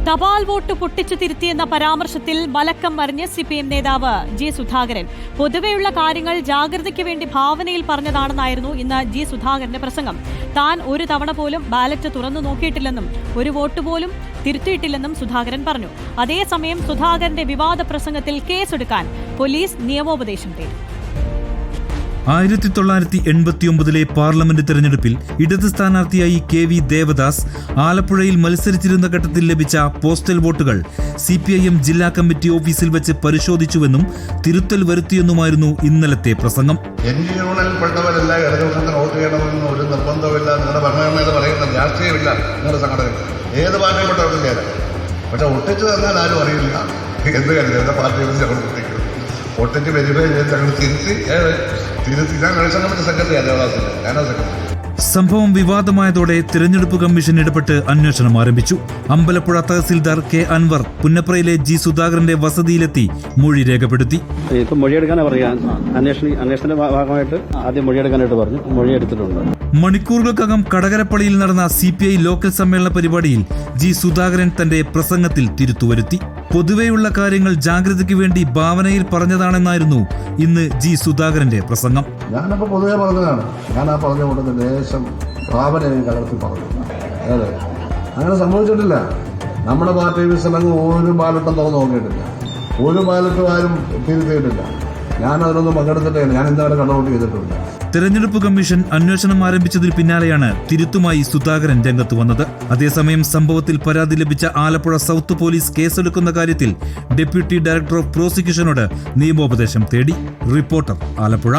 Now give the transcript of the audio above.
തപാൽ വോട്ട് പൊട്ടിച്ചു തിരുത്തിയെന്ന പരാമർശത്തിൽ മലക്കം മറിഞ്ഞ് സിപിഎം നേതാവ് ജി സുധാകരൻ. പൊതുവെയുള്ള കാര്യങ്ങൾ ജാഗ്രതയ്ക്ക് വേണ്ടി ഭാവനയിൽ പറഞ്ഞതാണെന്നായിരുന്നു ഇന്ന് ജി സുധാകരന്റെ പ്രസംഗം. താൻ ഒരു തവണ പോലും ബാലറ്റ് തുറന്നു നോക്കിയിട്ടില്ലെന്നും ഒരു വോട്ട് പോലും തിരുത്തിയിട്ടില്ലെന്നും സുധാകരൻ പറഞ്ഞു. അതേസമയം സുധാകരന്റെ വിവാദ പ്രസംഗത്തിൽ കേസെടുക്കാൻ പോലീസ് നിയമോപദേശം തേടി. 1989 പാർലമെന്റ് തെരഞ്ഞെടുപ്പിൽ ഇടത് സ്ഥാനാർത്ഥിയായി KV ദേവദാസ് ആലപ്പുഴയിൽ മത്സരിച്ചിരുന്ന ഘട്ടത്തിൽ ലഭിച്ച പോസ്റ്റൽ വോട്ടുകൾ CPIM ജില്ലാ കമ്മിറ്റി ഓഫീസിൽ വെച്ച് പരിശോധിച്ചുവെന്നും തിരുത്തൽ വരുത്തിയെന്നുമായിരുന്നു ഇന്നലത്തെ പ്രസംഗം. പെട്ടവരെല്ലാം ഇടതുപക്ഷത്തിന് വോട്ട് ചെയ്യണമെന്ന് ഒരു നിർബന്ധമില്ല. നിങ്ങളുടെ ഭരണഘടനയിൽ പറയുന്ന രാഷ്ട്രീയമില്ല. നിങ്ങളുടെ സംഘടന ഏത് പാർട്ടിയിൽപ്പെട്ടവർക്കും ചേരാം. പക്ഷെ ഒട്ടിച്ചു തന്നാൽ ആരും അറിയില്ല. എന്ത് കരുതി പാർട്ടി ഒട്ടിക്കും. ഒട്ടിച്ച് വെരിഫൈ ചെയ്ത് ഞങ്ങൾ തിരുത്തി ഞാൻ കമ്മിറ്റി സെക്രട്ടറി ദേവദാസില്ല, ഞാനാ സെക്രട്ടറി. സംഭവം വിവാദമായതോടെ തിരഞ്ഞെടുപ്പ് കമ്മീഷൻ ഇടപെട്ട് അന്വേഷണം ആരംഭിച്ചു. അമ്പലപ്പുഴ തഹസിൽദാർ K. അൻവർ പുന്നപ്രയിലെ ജി സുധാകരന്റെ വസതിയിലെത്തി മൊഴി രേഖപ്പെടുത്തി. ഇപ്പം മൊഴിയെടുക്കാനാണ് പറയാൻ അന്വേഷണത്തിന്റെ ഭാഗമായിട്ട് ആദ്യം മൊഴിയെടുക്കാനായിട്ട് പറഞ്ഞു. മൊഴിയെടുത്തിട്ടുണ്ട്. മണിക്കൂറുകൾക്കകം കടകരപ്പള്ളിയിൽ നടന്ന CPI ലോക്കൽ സമ്മേളന പരിപാടിയിൽ ജി സുധാകരൻ തന്റെ പ്രസംഗത്തിൽ തിരുത്തുവരുത്തി. പൊതുവെയുള്ള കാര്യങ്ങൾ ജാഗ്രതയ്ക്ക് വേണ്ടി ഭാവനയിൽ പറഞ്ഞതാണെന്നായിരുന്നു ഇന്ന് ജി സുധാകരന്റെ പ്രസംഗം. ഞാനപ്പോൾ പൊതുവെ പറഞ്ഞതാണ്. ഞാൻ ആ പറഞ്ഞ കൊണ്ട് ദേശം ഭാവനയും കലർത്തി പറഞ്ഞു. അതെ, അങ്ങനെ സംഭവിച്ചിട്ടില്ല. നമ്മുടെ പാർട്ടി വിസലങ്ങ് ഒരു ബാലറ്റും തുറന്നു നോക്കിയിട്ടില്ല. ഒരു ബാലറ്റും ആരും തിരുത്തിയിട്ടില്ല. ഞാൻ അതിനൊന്നും പങ്കെടുത്തിട്ടില്ല. ഞാൻ ഇന്നവരെ കണ്ടൗട്ട് ചെയ്തിട്ടുണ്ട്. തെരഞ്ഞെടുപ്പ് കമ്മീഷൻ അന്വേഷണം ആരംഭിച്ചതിന് പിന്നാലെയാണ് തിരുത്തുമായി സുധാകരൻ രംഗത്ത് വന്നത്. അതേസമയം സംഭവത്തിൽ പരാതി ലഭിച്ച ആലപ്പുഴ സൗത്ത് പോലീസ് കേസെടുക്കുന്ന കാര്യത്തിൽ ഡെപ്യൂട്ടി ഡയറക്ടർ ഓഫ് പ്രോസിക്യൂഷനോട് നിയമോപദേശം തേടി. റിപ്പോർട്ടർ, ആലപ്പുഴ.